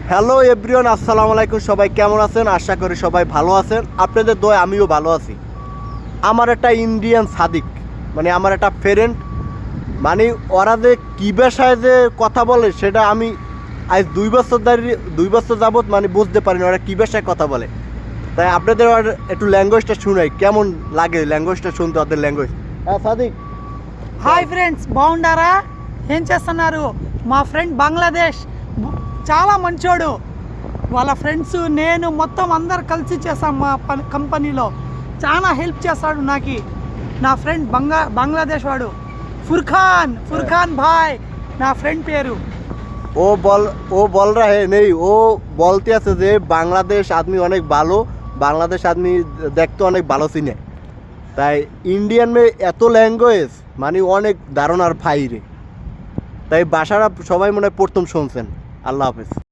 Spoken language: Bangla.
হ্যালো এভরিওয়ান, আসসালামু আলাইকুম। সবাই কেমন আছেন? আশা করি সবাই ভালো আছেন। আপনাদের দোয়া আমিও ভালো আছি। আমার একটা ইন্ডিয়ান সাদিক, মানে আমার একটা ফ্রেন্ড, মানে ওরা যে কী ভাষায় যে কথা বলে সেটা আমি আজ 2 বছর যাবৎ মানে বুঝতে পারি না ওরা কী ভাষায় কথা বলে। তাই আপনাদের একটু ল্যাঙ্গুয়েজটা শুনাই, কেমন লাগে ল্যাঙ্গুয়েজটা শুনতে ওদের ল্যাঙ্গুয়েজ। হ্যাঁ সাদিক, హాయ్ ఫ్రెండ్స్, బాగుండారా? ఏం చేస్తున్నారు? మా ఫ్రెండ్ బంగ్లాదేశ్ చాలా మంచోడు. వాళ్ళ ఫ్రెండ్స్ నేను మొత్తం అందరు కలిసి చేసాం మా కంపెనీలో. చాలా హెల్ప్ చేస్తాడు నాకు. నా ఫ్రెండ్ బంగ్లాదేశ్ వాడు फुरखान भाई ना फ्रेंड पेरू। ও বল রা হে নেই, ও বলতে আছে যে বাংলাদেশ আদমি অনেক ভালো, বাংলাদেশ আদমি দেখতে অনেক ভালো চিনে। তাই ইন্ডিয়ান মে এত ল্যাঙ্গুয়েজ মানে অনেক ধারণার বাইরে। তাই ভাষাটা সবাই মনে হয় প্রথম শুনছেন। আল্লাহ হাফেজ।